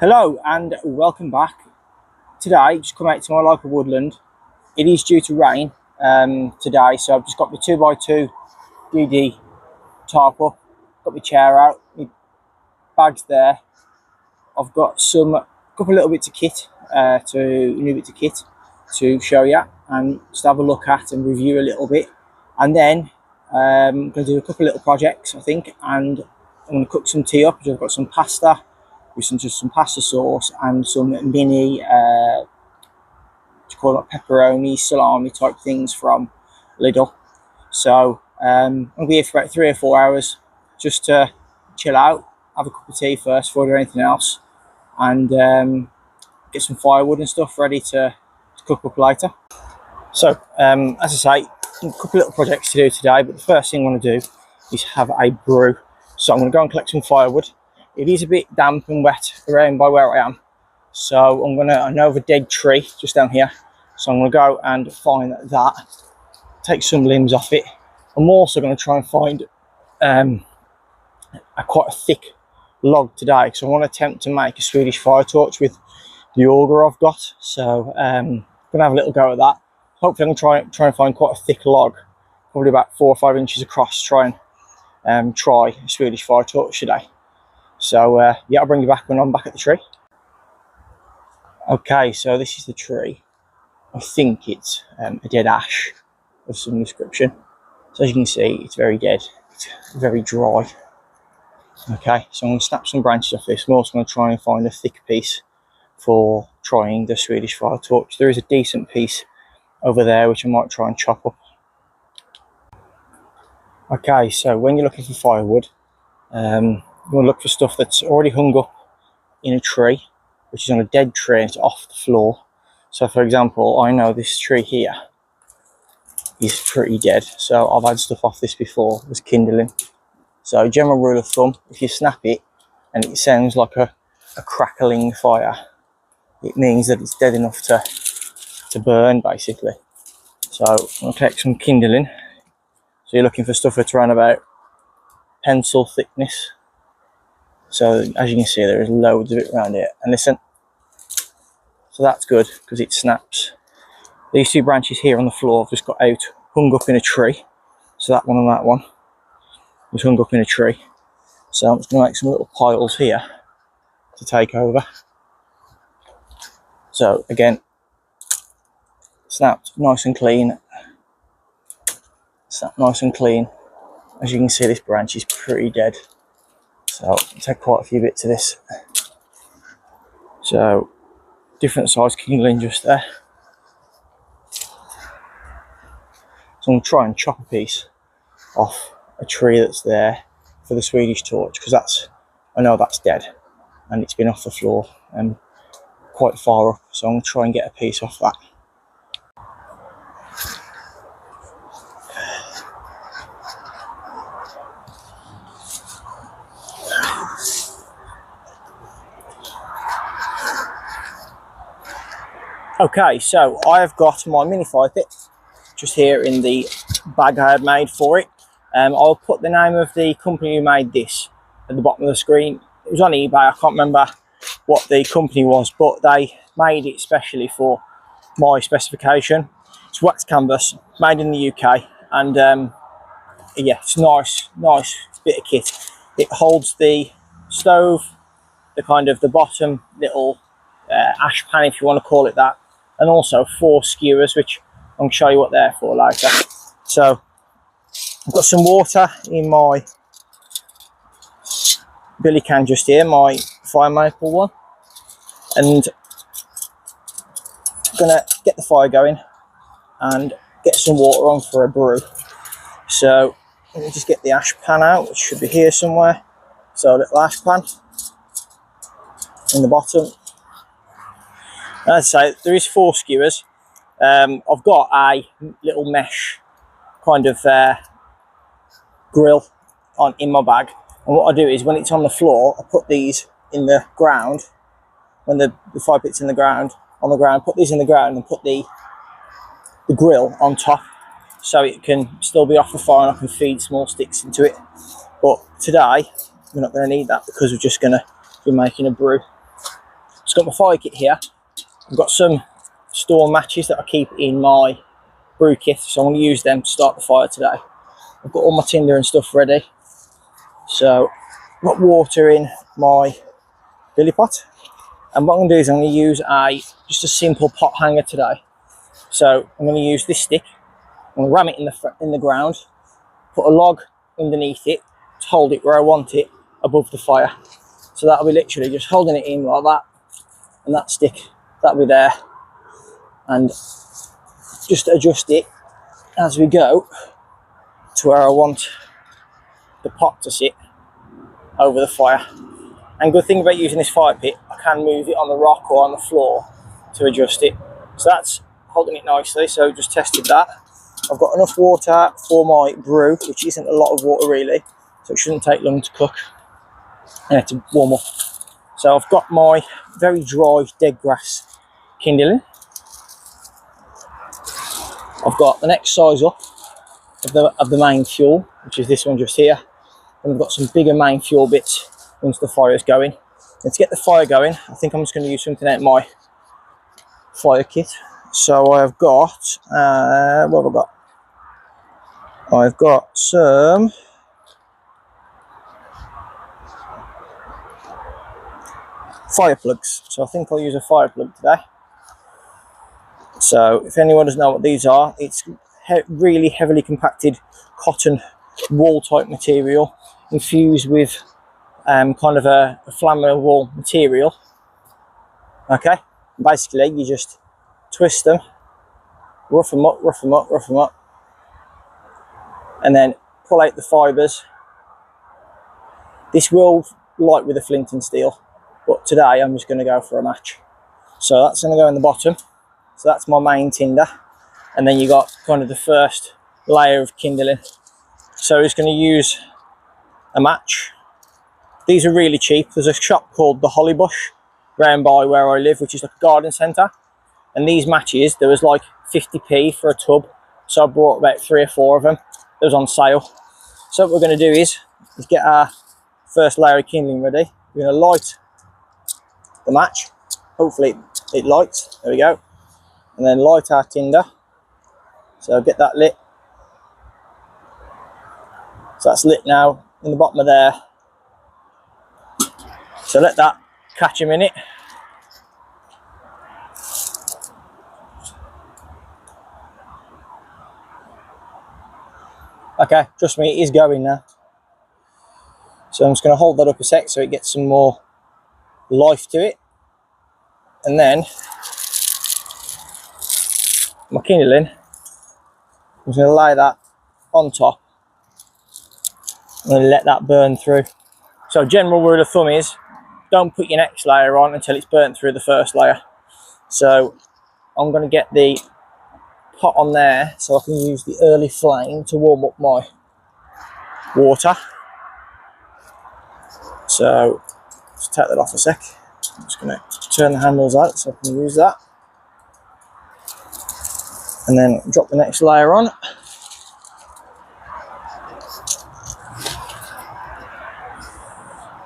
Hello and welcome back. Today, just come out to my local woodland. It is due to rain today, so I've just got my 2x2 DD tarp up, got my chair out, my bags there. I've got a couple little bits of kit, new bits of kit to show you and just have a look at and review a little bit. And then I'm going to do a couple little projects, I think, and I'm going to cook some tea up. I've got some pasta with some pasta sauce and some mini pepperoni, salami type things from Lidl. So I'll be here for about 3 or 4 hours just to chill out, have a cup of tea first before I do anything else, and get some firewood and stuff ready to cook up later. So as I say, a couple little projects to do today, but the first thing I want to do is have a brew. So I'm going to go and collect some firewood. It is a bit damp and wet around by where I am, so I know of a dead tree just down here, so I'm going to go and find that, take some limbs off it. I'm also going to try and find quite a thick log today, because I want to attempt to make a Swedish fire torch with the auger I've got. So I'm going to have a little go at that. Hopefully I can try and find quite a thick log, probably about 4 or 5 inches across, try and try a Swedish fire torch today. So yeah, I'll bring you back when I'm back at the tree. Okay, so this is the tree. I think it's a dead ash of some description. So as you can see, it's very dead, it's very dry. Okay, so I'm going to snap some branches off this. I'm also going to try and find a thick piece for trying the Swedish fire torch. There is a decent piece over there which I might try and chop up. Okay, so when you're looking for firewood, you want to look for stuff that's already hung up in a tree, which is on a dead tree and it's off the floor. So for example, I know this tree here is pretty dead, so I've had stuff off this before as kindling. So general rule of thumb, if you snap it and it sounds like a crackling fire, it means that it's dead enough to burn, basically. So I'm going to collect some kindling. So you're looking for stuff that's around about pencil thickness. So as you can see, there is loads of it around here. And listen, so that's good because it snaps. These 2 branches here on the floor have just got out, hung up in a tree. So that one and that one was hung up in a tree. So I'm just going to make some little piles here to take over. So again, snapped nice and clean. Snapped nice and clean. As you can see, this branch is pretty dead. So I'll take quite a few bits of this. So different size kindling just there. So I'm going to try and chop a piece off a tree that's there for the Swedish torch, because I know that's dead and it's been off the floor and quite far up. So I'm going to try and get a piece off that. Okay, so I have got my mini fire pit just here in the bag I had made for it. I'll put the name of the company who made this at the bottom of the screen. It was on eBay, I can't remember what the company was, but they made it specially for my specification. It's wax canvas, made in the UK, and yeah, it's nice bit of kit. It holds the stove, the bottom little ash pan, if you want to call it that, and also 4 skewers, which I'm going to show you what they're for later. So I've got some water in my billy can just here, my fire maple one, and I'm going to get the fire going and get some water on for a brew. So let me just get the ash pan out, which should be here somewhere. So a little ash pan in the bottom. As I say, there is 4 skewers. I've got a little mesh grill in my bag, and what I do is when it's on the floor, I put these in the ground. When the fire pit's in the ground, put these in the ground and put the grill on top, so it can still be off the fire and I can feed small sticks into it. But today we're not going to need that because we're just going to be making a brew. Just got my fire kit here. I've got some store matches that I keep in my brew kit, so I'm going to use them to start the fire today. I've got all my tinder and stuff ready. So I've got water in my billy pot. And what I'm going to do is I'm going to use just a simple pot hanger today. So I'm going to use this stick. I'm going to ram it in the ground, put a log underneath it to hold it where I want it above the fire. So that'll be literally just holding it in like that, and that stick, that'll be there. And just adjust it as we go to where I want the pot to sit over the fire. And good thing about using this fire pit, I can move it on the rock or on the floor to adjust it. So that's holding it nicely, so just tested that. I've got enough water for my brew, which isn't a lot of water really, so it shouldn't take long to cook and to warm up. So I've got my very dry dead grass kindling. I've got the next size up of the main fuel, which is this one just here. And I've got some bigger main fuel bits once the fire is going. And to get the fire going, I think I'm just going to use something out of my fire kit. So I've got, what have I got? I've got some fire plugs. So I think I'll use a fire plug today. So if anyone doesn't know what these are, it's really heavily compacted cotton wool type material infused with kind of a flammable material. Okay, basically you just twist them, rough them up, and then pull out the fibres. This will light with a flint and steel, but today I'm just going to go for a match. So that's going to go in the bottom. So that's my main tinder, and then you got kind of the first layer of kindling. So I'm just going to use a match. These are really cheap. There's a shop called the Holly Bush round by where I live, which is like a garden centre. And these matches, there was like 50p for a tub. So I bought about 3 or 4 of them. It was on sale. So what we're going to do is get our first layer of kindling ready. We're going to light the match. Hopefully it lights. There we go. And then light our tinder. So get that lit. So that's lit now in the bottom of there. So let that catch a minute. Okay, trust me, it is going now. So I'm just going to hold that up a sec so it gets some more life to it. And then my kindling, I'm just going to lay that on top and let that burn through. So general rule of thumb is don't put your next layer on until it's burnt through the first layer. So I'm going to get the pot on there so I can use the early flame to warm up my water. So let's take that off a sec. I'm just going to turn the handles out so I can use that. And then drop the next layer on.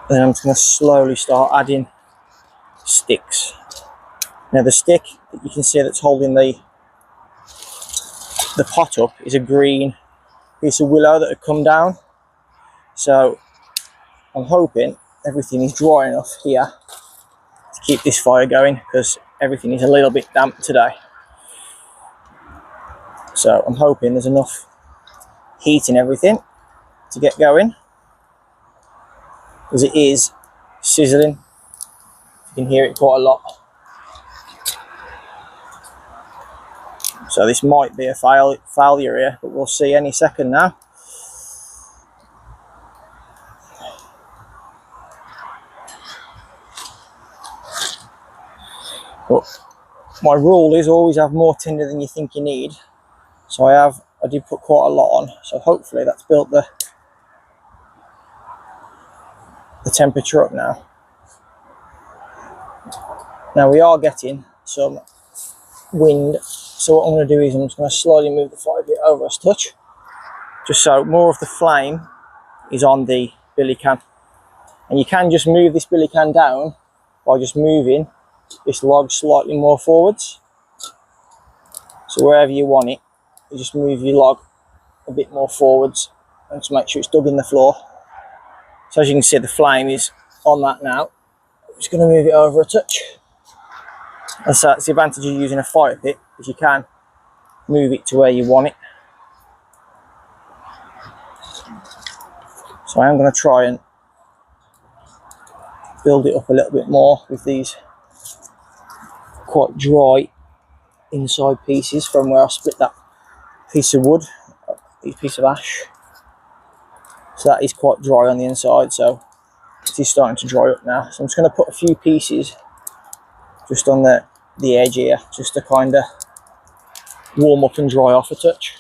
Then I'm just going to slowly start adding sticks. Now the stick that you can see that's holding the pot up is a green piece of willow that had come down. So I'm hoping everything is dry enough here to keep this fire going, because everything is a little bit damp today. So I'm hoping there's enough heat and everything to get going, because it is sizzling. You can hear it quite a lot. So this might be a failure here, but we'll see any second now. But my rule is always have more tinder than you think you need. So I did put quite a lot on. So hopefully that's built the temperature up now. Now we are getting some wind. So what I'm going to do is I'm just going to slowly move the fire bit over a touch, just so more of the flame is on the billy can. And you can just move this billy can down by just moving this log slightly more forwards. So wherever you want it, you just move your log a bit more forwards and to make sure it's dug in the floor. So as you can see, the flame is on that now. I'm just going to move it over a touch. And so that's the advantage of using a fire pit, is you can move it to where you want it. So I am going to try and build it up a little bit more with these quite dry inside pieces from where I split that piece of wood, this piece of ash. So that is quite dry on the inside, so it is starting to dry up now. So I'm just going to put a few pieces just on the edge here, just to kind of warm up and dry off a touch.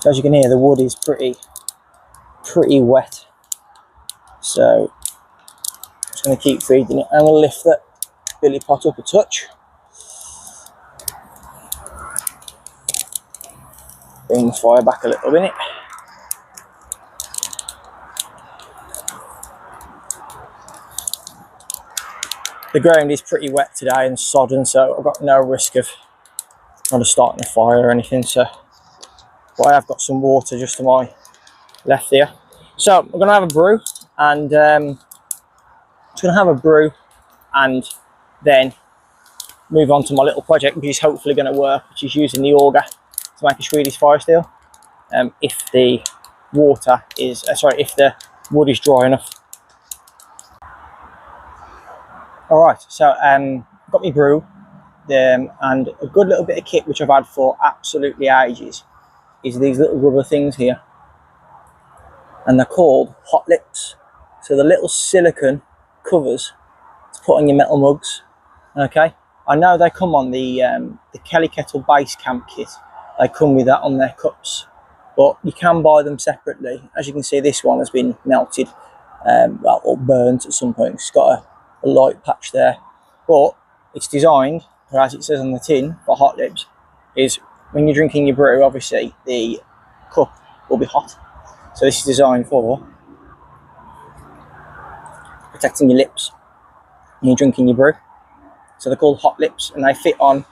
So as you can hear, the wood is pretty wet. So I'm just going to keep feeding it. I'm going to lift that billy pot up a touch. Bring the fire back a little bit. The ground is pretty wet today and sodden, so I've got no risk of kind of starting a fire or anything. So, but I have got some water just to my left here. So I'm going to have a brew, and then move on to my little project, which is hopefully going to work, which is using the auger to make a Swedish fire steel. If the water is, if the wood is dry enough. All right, so got my brew, and a good little bit of kit which I've had for absolutely ages is these little rubber things here, and they're called hot lips. So the little silicone covers to put on your metal mugs. Okay, I know they come on the Kelly Kettle Base Camp kit. They come with that on their cups, but you can buy them separately. As you can see, this one has been melted, well, or burnt at some point. It's got a light patch there, but it's designed, or as it says on the tin, for hot lips, is when you're drinking your brew, obviously the cup will be hot. So this is designed for protecting your lips when you're drinking your brew. So they're called hot lips, and they fit on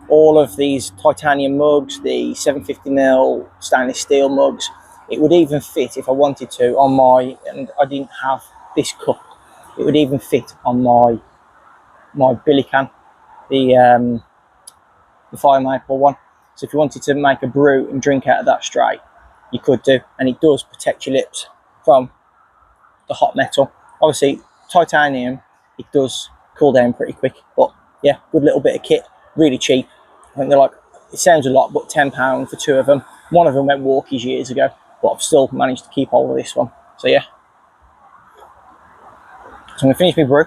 all of these titanium mugs, the 750ml stainless steel mugs. It would even fit, if I wanted to, on my, and I didn't have this cup, it would even fit on my billy can, the fire maple one. So if you wanted to make a brew and drink out of that straight, you could do, and it does protect your lips from the hot metal. Obviously titanium, it does cool down pretty quick, but yeah, good little bit of kit, really cheap. I think they're like, it sounds a lot, but £10 for two of them. One of them went walkies years ago, but I've still managed to keep hold of this one. So yeah, so I'm going to finish my brew,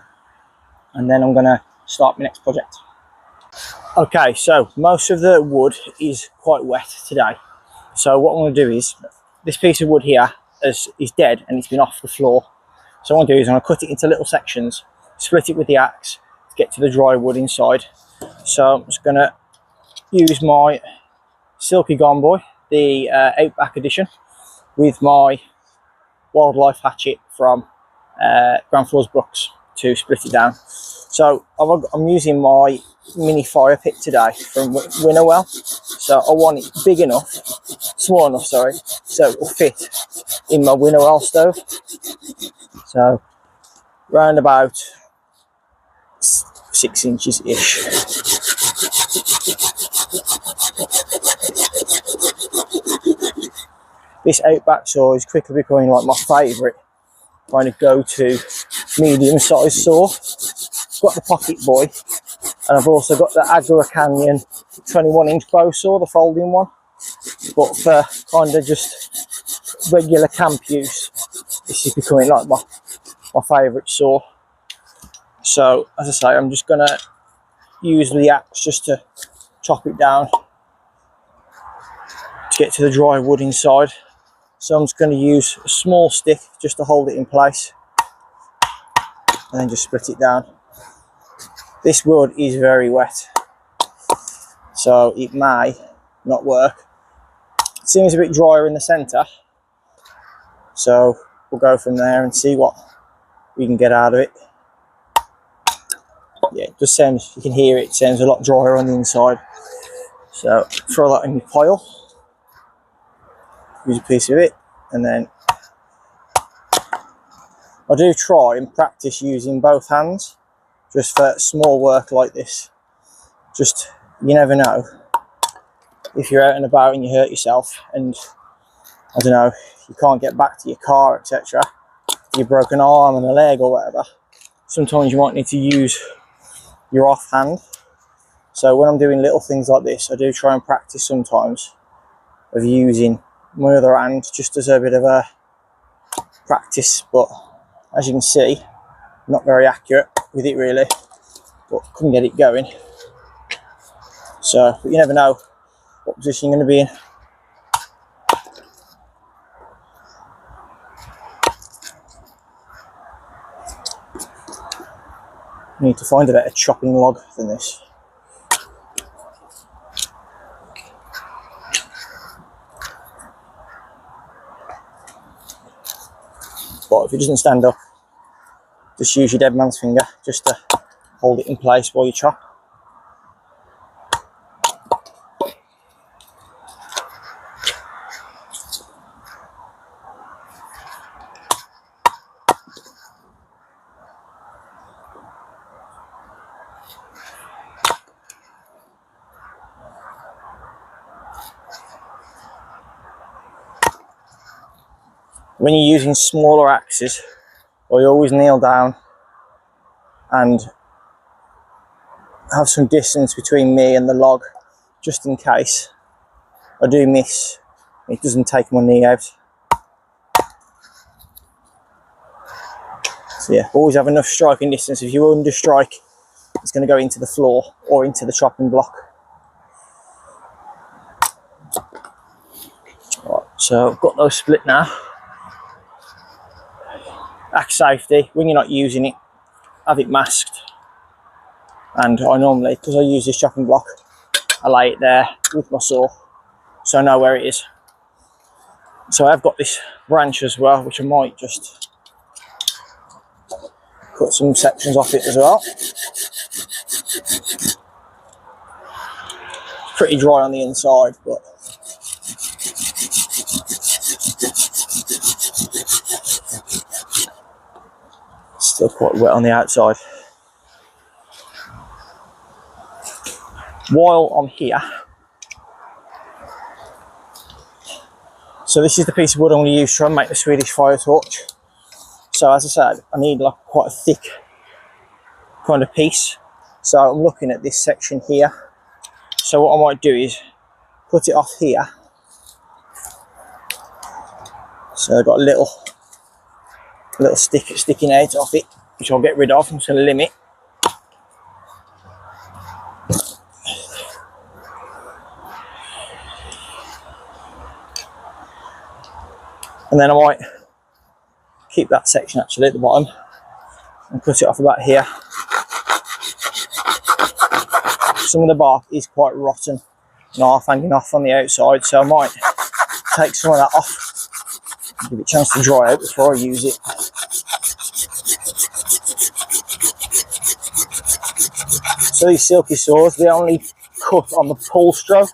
and then I'm going to start my next project. Okay, so most of the wood is quite wet today. So what I'm going to do is, this piece of wood here is dead and it's been off the floor. So what I'm going to do is I'm going to cut it into little sections, split it with the axe to get to the dry wood inside. So I'm just going to use my Silky Gone Boy, the Outback edition, with my wildlife hatchet from Grand Floors Brooks to split it down. So I'm using my mini fire pit today from Winnowell. So I want it big enough, small enough, sorry, so it will fit in my Winnowell stove. So round about 6 inches ish. This Outback saw is quickly becoming like my favourite kind of go-to medium-sized saw. Got the Pocket Boy, and I've also got the Agua Canyon 21-inch bow saw, the folding one. But for kind of just regular camp use, this is becoming like my favourite saw. So as I say, I'm just going to use the axe just to chop it down to get to the dry wood inside. So I'm just going to use a small stick just to hold it in place, and then just split it down. This wood is very wet. so it may not work. It seems a bit drier in the centre, so we'll go from there and see what we can get out of it. Yeah, it just sounds, you can hear it sounds a lot drier on the inside. So throw that in your pile, use a piece of it, and then I do try and practice using both hands just for small work like this. Just, you never know if you're out and about and you hurt yourself and I don't know, you can't get back to your car, etc. You broke an arm and a leg or whatever. Sometimes you might need to use your offhand. So when I'm doing little things like this, I do try and practice sometimes of using my other hand just as a bit of a practice. But as you can see, not very accurate with it really, but couldn't get it going. So, but you never know what position you're going to be in. I need to find a better chopping log than this. But if it doesn't stand up, just use your dead man's finger just to hold it in place while you chop. When you're using smaller axes, you always kneel down and have some distance between me and the log, just in case I do miss, it doesn't take my knee out. So yeah, always have enough striking distance. If you under strike, it's going to go into the floor or into the chopping block. Right, so I've got those split now. Axe safety, when you're not using it, have it masked. And I normally, because I use this chopping block, I lay it there with my saw so I know where it is. So I've got this branch as well, which I might just cut some sections off it as well. It's pretty dry on the inside, but still quite wet on the outside. While I'm here, so this is the piece of wood I'm going to use to try and make the Swedish fire torch. So as I said, I need like quite a thick kind of piece. So I'm looking at this section here. So what I might do is cut it off here. So I've got a little stick sticking out of it, which I'll get rid of. I'm just going to limit. And then I might keep that section actually at the bottom and cut it off about here. Some of the bark is quite rotten and half hanging off on the outside, so I might take some of that off and give it a chance to dry out before I use it. So these silky saws, they only cut on the pull stroke,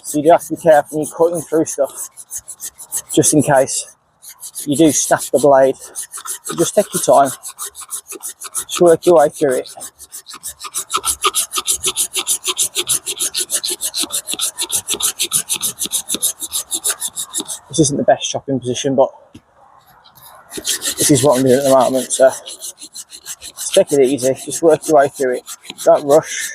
so you do have to be careful when you're cutting through stuff, just in case you do snap the blade. So just take your time, just work your way through it. This isn't the best chopping position, but this is what I'm doing at the moment, so just take it easy, just work your way through it, don't rush.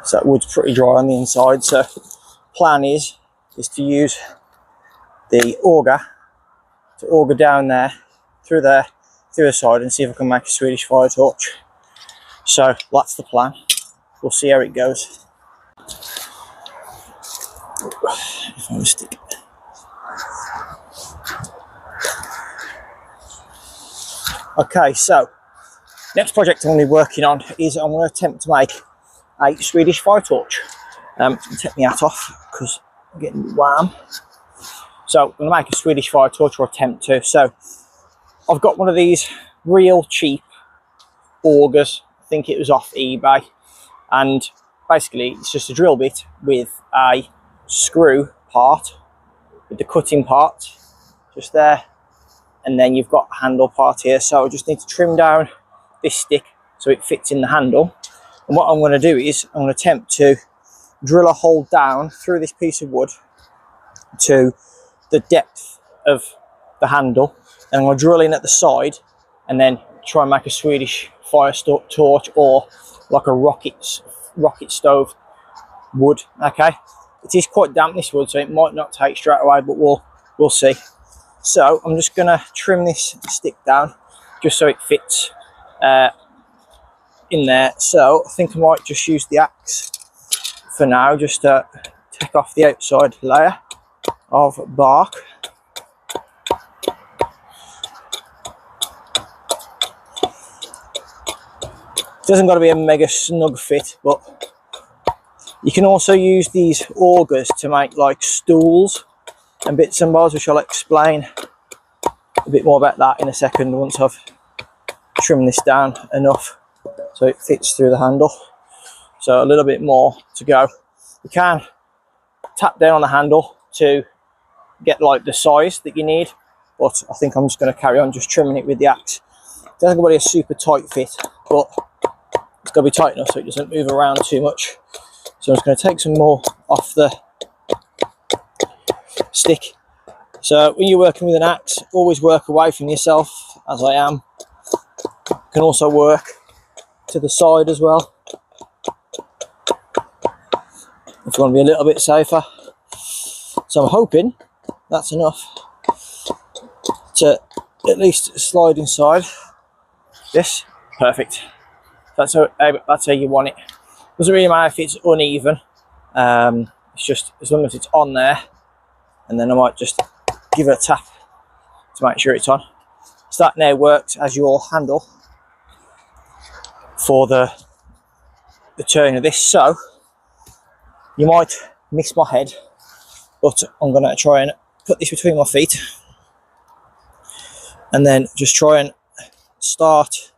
So that wood's pretty dry on the inside, so plan is to use the auger to auger down there, through the side, and see if I can make a Swedish fire torch. So that's the plan. We'll see how it goes. If I stick Okay, so next project I'm going to be working on is I'm going to attempt to make a Swedish fire torch. Take my hat off because I'm getting warm. So I'm going to make a Swedish fire torch, or attempt to. So I've got one of these real cheap augers. I think it was off eBay, and basically it's just a drill bit with a screw part with the cutting part just there, and then you've got a handle part here. So I just need to trim down this stick so it fits in the handle. And what I'm going to do is I'm going to attempt to drill a hole down through this piece of wood to the depth of the handle, and I'm going to drill in at the side and then try and make a Swedish fire torch, or like a rocket stove wood. Okay, it is quite damp, this wood, so it might not take straight away, but we'll see. So I'm just going to trim this stick down just so it fits in there. So I think I might just use the axe for now, just to take off the outside layer of bark. It doesn't got to be a mega snug fit, but you can also use these augers to make like stools and bits and bobs, which I'll explain a bit more about that in a second once I've trimmed this down enough so it fits through the handle. So a little bit more to go. You can tap down on the handle to get like the size that you need, but I think I'm just going to carry on just trimming it with the axe. It doesn't got to be a super tight fit, but it's got to be tight enough so it doesn't move around too much. So I'm just going to take some more off the stick. So when you're working with an axe, always work away from yourself, as I am. You can also work to the side as well if you want to be a little bit safer. So I'm hoping that's enough to at least slide inside this. Perfect. That's how you want it. Doesn't really matter if it's uneven. It's just as long as it's on there, and then I might just give it a tap to make sure it's on. So that now works as your handle for the turn of this. So you might miss my head, but I'm going to try and put this between my feet and then just try and start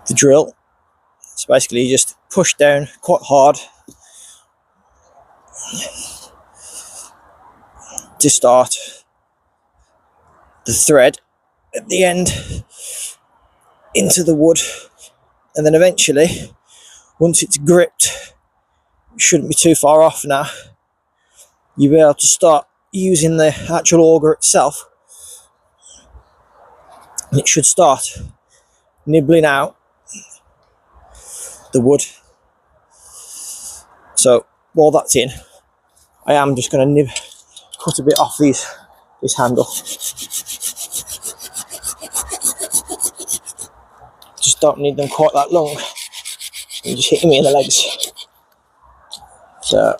the drill. So basically you just push down quite hard to start the thread at the end into the wood, and then eventually once it's gripped, it shouldn't be too far off now, you'll be able to start using the actual auger itself, and it should start nibbling out the wood. So while that's in, I am just going to cut a bit off this handle. Just don't need them quite that long. You're just hitting me in the legs. So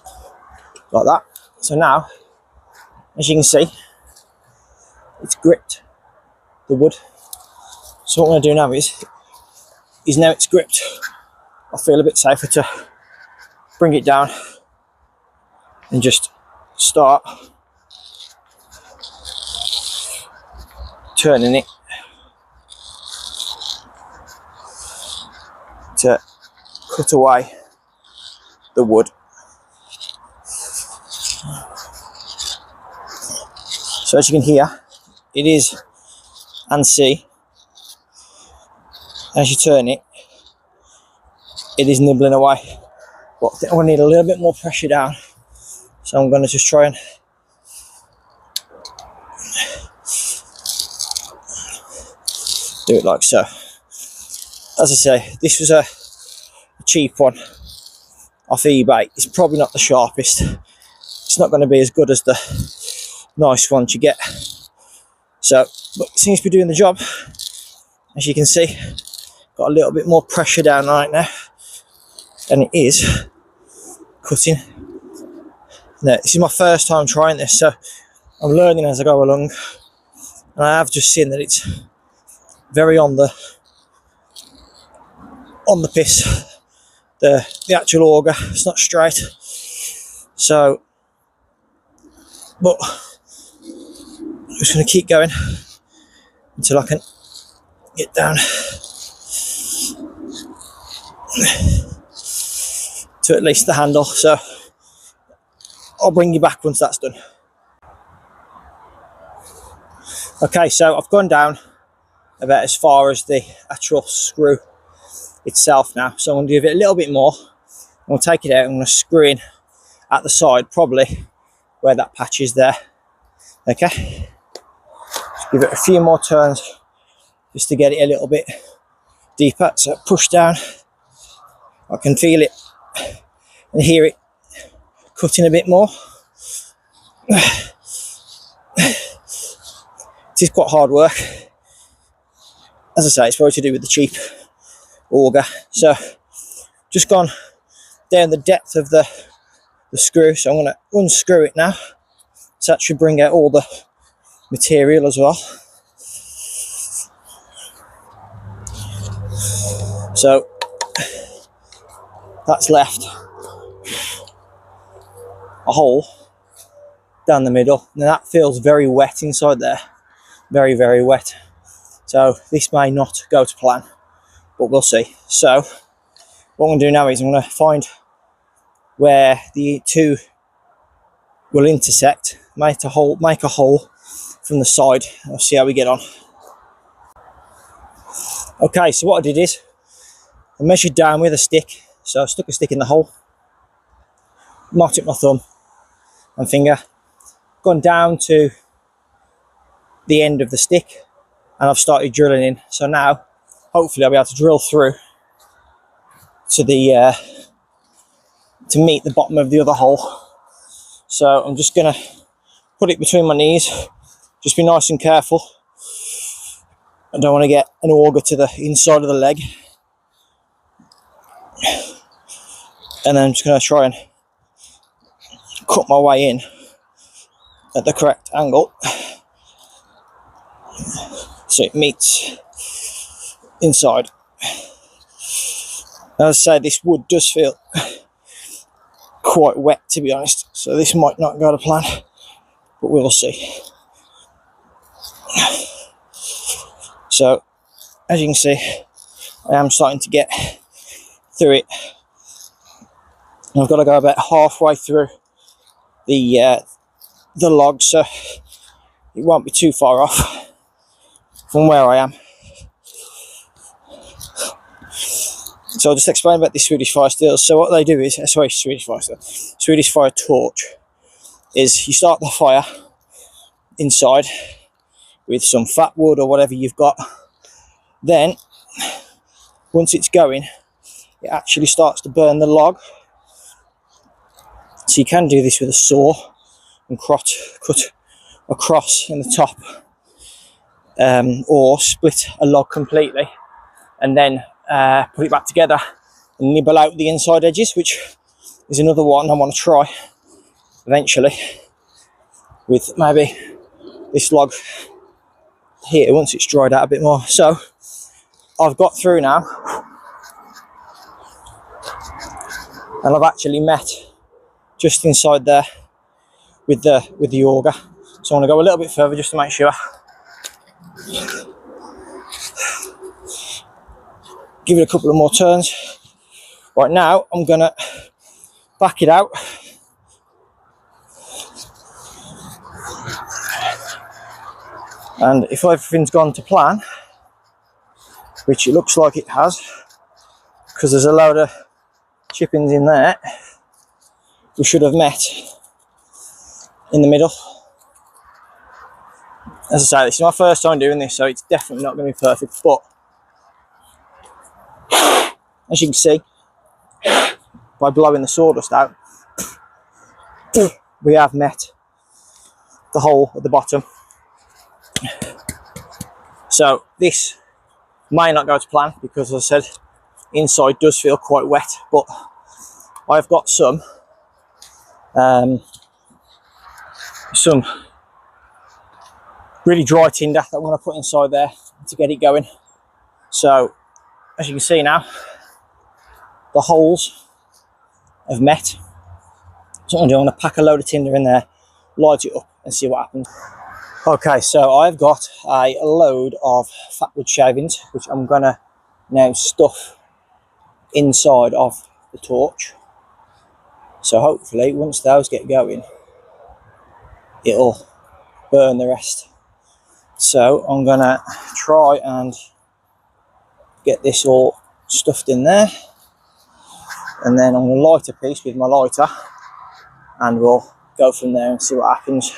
like that. So now, as you can see, it's gripped the wood. So what I'm going to do now is now it's gripped, I feel a bit safer to bring it down and just start turning it to cut away the wood. So as you can hear, it is and see, as you turn it, it is nibbling away. But I think I'm going to need a little bit more pressure down. So I'm going to just try and do it like so. As I say, this was a cheap one off eBay. It's probably not the sharpest. It's not going to be as good as the nice ones you get. So, but it seems to be doing the job. As you can see, got a little bit more pressure down right now, and it is cutting. Now, this is my first time trying this, so I'm learning as I go along, and I have just seen that it's very on the piss. The actual auger, it's not straight. So, but I'm just going to keep going until I can get down to at least the handle. So I'll bring you back once that's done. Okay, so I've gone down about as far as the actual screw itself now. So I'm going to give it a little bit more. I'm going to take it out. I'm going to screw in at the side, probably where that patch is there. Okay, just give it a few more turns just to get it a little bit deeper. So push down. I can feel it and hear it cutting a bit more. It is quite hard work. As I say, it's probably to do with the cheap auger. So just gone down the depth of the screw, so I'm going to unscrew it now. So that should bring out all the material as well. So that's left a hole down the middle. Now that feels very wet inside there, very, very wet. So this may not go to plan, but we'll see. So what I'm going to do now is I'm going to find where the two will intersect, make a hole from the side. I'll see how we get on. Okay, so what I did is I measured down with a stick. So I stuck a stick in the hole, marked it with my thumb and finger, gone down to the end of the stick, and I've started drilling in. So now hopefully I'll be able to drill through to the to meet the bottom of the other hole. So I'm just gonna put it between my knees, just be nice and careful. I don't want to get an auger to the inside of the leg. And then I'm just going to try and cut my way in at the correct angle so it meets inside. As I say, this wood does feel quite wet, to be honest, so this might not go to plan, but we'll see. So as you can see, I am starting to get through it. I've got to go about halfway through the log, so it won't be too far off from where I am. So I'll just explain about the Swedish fire steels. So what they do is, Swedish fire torch is you start the fire inside with some fat wood or whatever you've got. Then once it's going, it actually starts to burn the log. So you can do this with a saw and cut across in the top, or split a log completely and then put it back together and nibble out the inside edges, which is another one I want to try eventually with maybe this log here once it's dried out a bit more. So I've got through now and I've actually met just inside there with the auger. So I want to go a little bit further just to make sure. Give it a couple of more turns. Right now I'm gonna back it out and if everything's gone to plan, which it looks like it has because there's a load of chippings in there, we should have met in the middle. As I say, this is my first time doing this, so it's definitely not going to be perfect, but as you can see, by blowing the sawdust out, we have met the hole at the bottom. So this may not go to plan because, as I said, inside does feel quite wet, but I've got some really dry tinder that I'm going to put inside there to get it going. So as you can see now, the holes have met. So what I'm going to pack a load of tinder in there, light it up and see what happens. Okay, so I've got a load of fatwood shavings which I'm going to now stuff inside of the torch. So hopefully once those get going, it'll burn the rest. So I'm going to try and get this all stuffed in there, and then I'm going to light a piece with my lighter and we'll go from there and see what happens.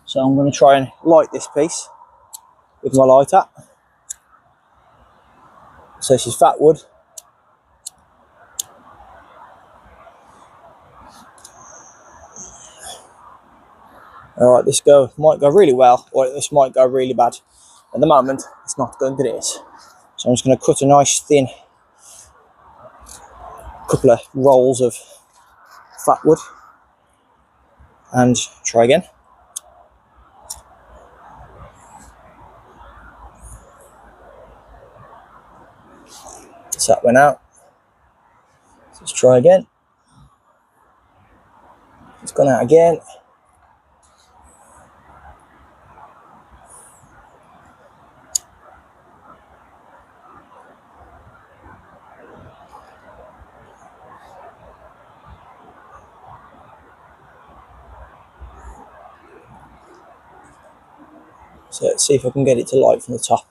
So I'm going to try and light this piece with my lighter. So this is fat wood. Alright, this might go really well, or this might go really bad. At the moment, it's not going good, it is. So I'm just going to cut a nice thin couple of rolls of fat wood and try again. So that went out. Let's try again. It's gone out again. So let's see if I can get it to light from the top.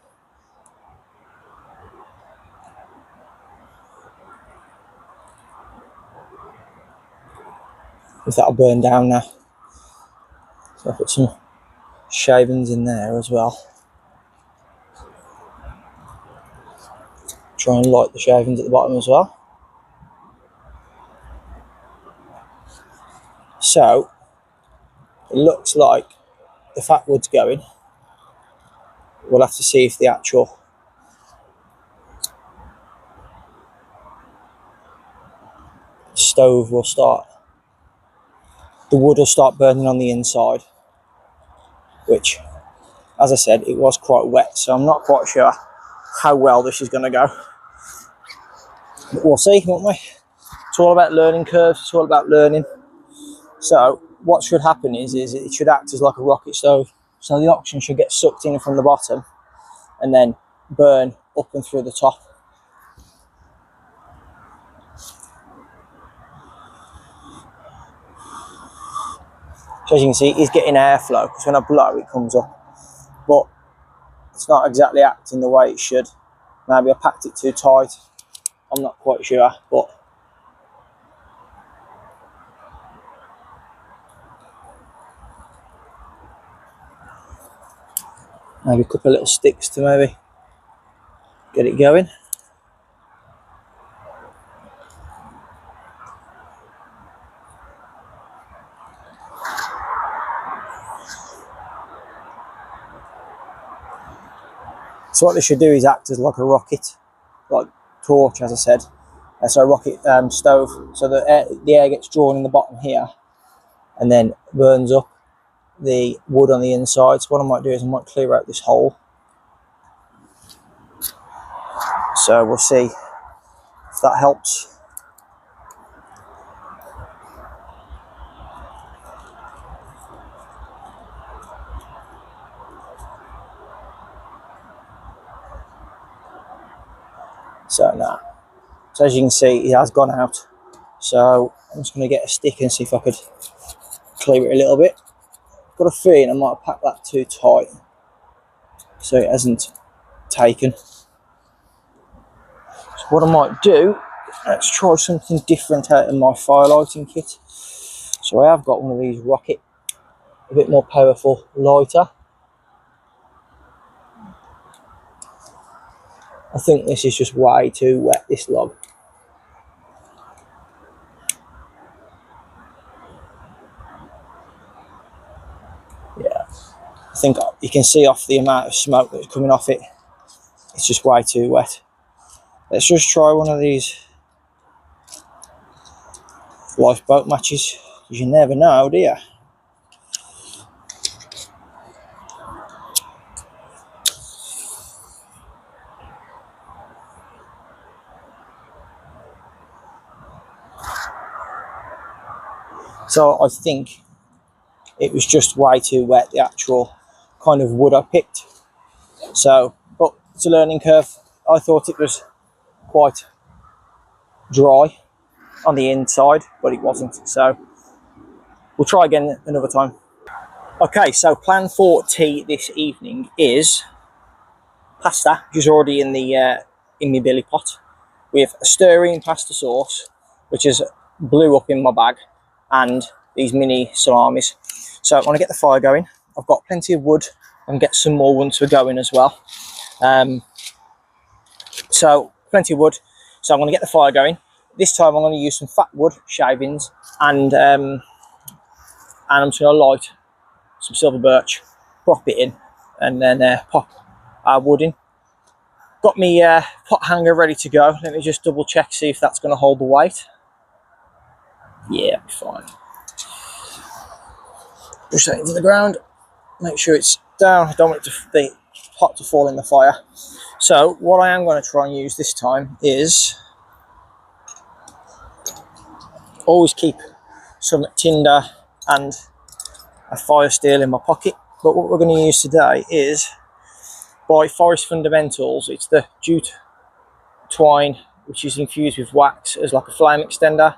If that'll burn down now. So I'll put some shavings in there as well. Try and light the shavings at the bottom as well. So it looks like the fat wood's going. We'll have to see if the actual stove will start. The wood will start burning on the inside, which, as I said, it was quite wet, so I'm not quite sure how well this is going to go. But we'll see, won't we? It's all about learning curves, it's all about learning. So what should happen is it should act as like a rocket stove. So the oxygen should get sucked in from the bottom and then burn up and through the top. So as you can see, it's getting airflow, because when I blow it comes up. But it's not exactly acting the way it should. Maybe I packed it too tight. I'm not quite sure, but maybe a couple of little sticks to maybe get it going. So what this should do is act as like a rocket, like torch, as I said. So a rocket stove. So the air gets drawn in the bottom here, and then burns up the wood on the inside. So what I might do is I might clear out this hole. So we'll see if that helps. So now, so as you can see, it has gone out. So I'm just going to get a stick and see if I could clear it a little bit. Got a feeling I might have packed that too tight, so it hasn't taken. So what I might do, let's try something different out of my firelighting kit. So I have got one of these rocket, a bit more powerful lighter. I think this is just way too wet, this log. Yeah, I think you can see off the amount of smoke that's coming off it. It's just way too wet. Let's just try one of these lifeboat matches, because you never know, do you? So I think it was just way too wet, the actual kind of wood I picked. So, but it's a learning curve. I thought it was quite dry on the inside, but it wasn't. So we'll try again another time. Okay, so plan for tea this evening is pasta, which is already in my billy pot, with a stirring pasta sauce, which is blew up in my bag, and these mini salamis. So I want to get the fire going. I've got plenty of wood and get some more once we're going as well. So plenty of wood. So I'm going to get the fire going. This time I'm going to use some fat wood shavings, and I'm just going to light some silver birch, prop it in, and then pop our wood in. Got me pot hanger ready to go. Let me just double check, see if that's going to hold the weight. Yeah, it'll be fine. Push that into the ground. Make sure it's down. I don't want the pot to fall in the fire. So what I am going to try and use this time is always keep some tinder and a fire steel in my pocket. But what we're going to use today is, by Forest Fundamentals, it's the jute twine, which is infused with wax as like a flame extender.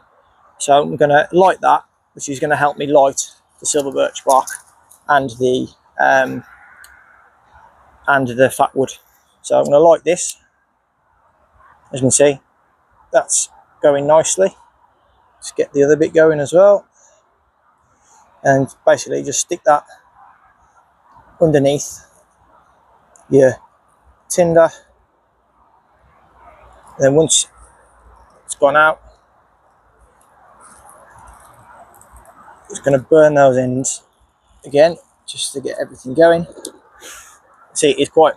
So I'm going to light that, which is going to help me light the silver birch bark and the fat wood. So I'm going to light this. As you can see, that's going nicely. Let's get the other bit going as well, and basically just stick that underneath your tinder. And then once it's gone out, just going to burn those ends again just to get everything going. See, it's quite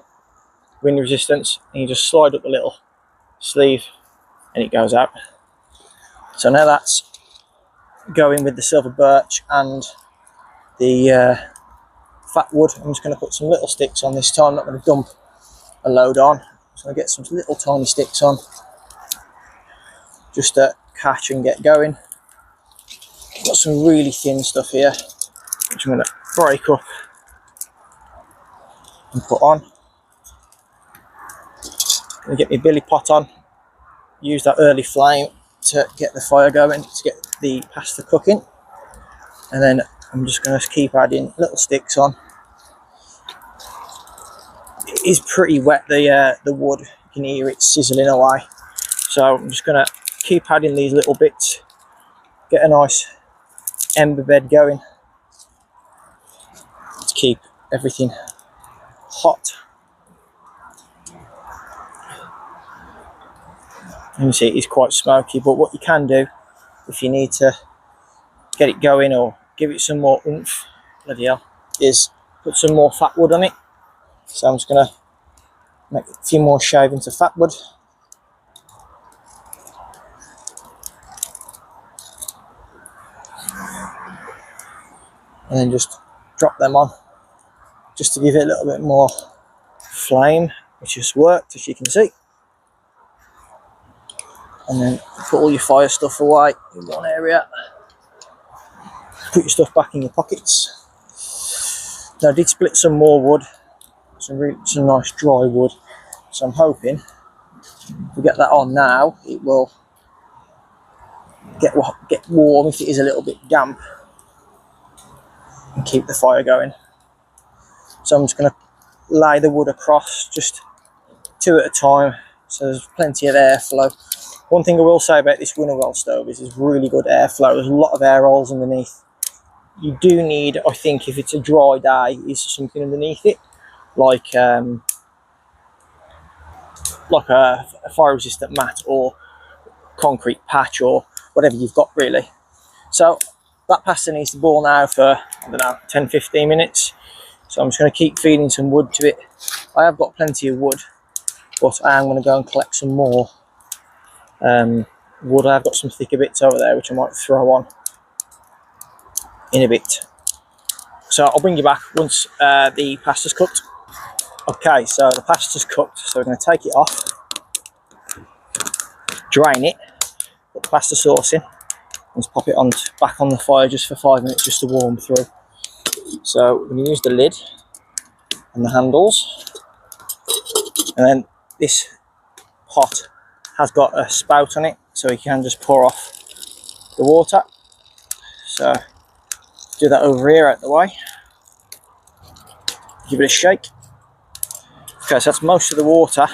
wind resistance, and you just slide up the little sleeve and it goes out. So now that's going with the silver birch and the fat wood. I'm just going to put some little sticks on this time. I'm not going to dump a load on. I'm just going to get some little tiny sticks on just to catch and get going. Got some really thin stuff here, which I'm going to break up and put on. I'm going to get my billy pot on, use that early flame to get the fire going, to get the pasta cooking, and then I'm just going to keep adding little sticks on. It is pretty wet, the wood. You can hear it sizzling away. So I'm just going to keep adding these little bits, get a nice ember bed going to keep everything hot. You can see it is quite smoky, but what you can do if you need to get it going or give it some more oomph, bloody hell, is put some more fat wood on it. So I'm just going to make a few more shavings of fat wood. And then just drop them on, just to give it a little bit more flame, which has worked, as you can see. And then put all your fire stuff away in one area. Put your stuff back in your pockets. Now I did split some more wood, some nice dry wood. So I'm hoping if we get that on now, it will get warm if it is a little bit damp, and keep the fire going. So I'm just going to lay the wood across, just two at a time, so there's plenty of airflow. One thing I will say about this Winterwell stove is there's really good airflow. There's a lot of air holes underneath. You do need, I think, if it's a dry day, is something underneath it, like a fire-resistant mat or concrete patch or whatever you've got, really. So that pasta needs to boil now for, I don't know, 10-15 minutes. So I'm just going to keep feeding some wood to it. I have got plenty of wood, but I am going to go and collect some more wood. I've got some thicker bits over there which I might throw on in a bit. So I'll bring you back once the pasta's cooked. Okay, so the pasta's cooked, so we're going to take it off, drain it, put the pasta sauce in, Let's pop it on back on the fire just for 5 minutes, just to warm through. So we're going to use the lid and the handles, and then this pot has got a spout on it, so you can just pour off the water. So do that over here out the way. Give it a shake. Okay, so that's most of the water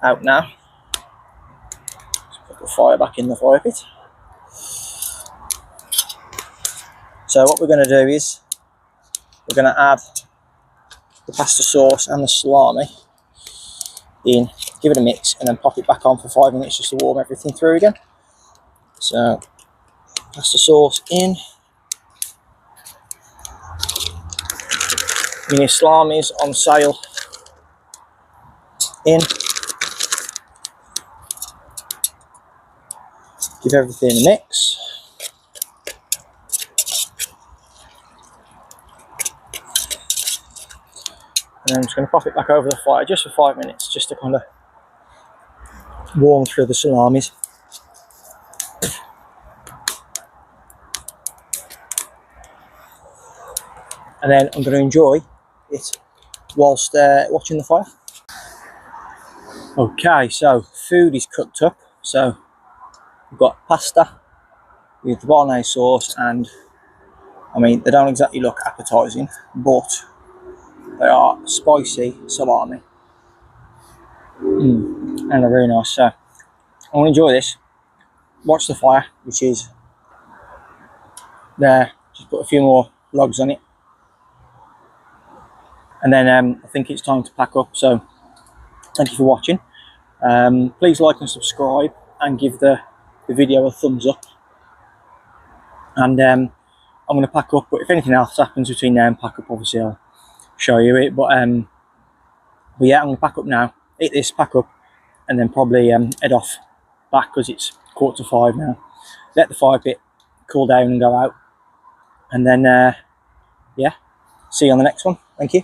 out now. Let's put the fire back in the fire pit. So what we're going to do is we're going to add the pasta sauce and the salami in, give it a mix, and then pop it back on for 5 minutes just to warm everything through again. So pasta sauce in. Mini salamis on sale in. Give everything a mix. And I'm just going to pop it back over the fire just for 5 minutes, just to kind of warm through the salamis. And then I'm going to enjoy it whilst watching the fire. Okay, so food is cooked up. So we've got pasta with the bolognese sauce, and I mean, they don't exactly look appetising, but they are spicy salami. And they're really nice. So I want to enjoy this. Watch the fire, which is there. Just put a few more logs on it. And then I think it's time to pack up. So thank you for watching. Please like and subscribe, and give the video a thumbs up. And I'm going to pack up, but if anything else happens between now and pack up, obviously I'll show you it. But yeah, I'm going to pack up now, eat this, pack up, and then probably head off back, because it's 4:45 now. Let the fire pit cool down and go out. And then yeah, see you on the next one. Thank you.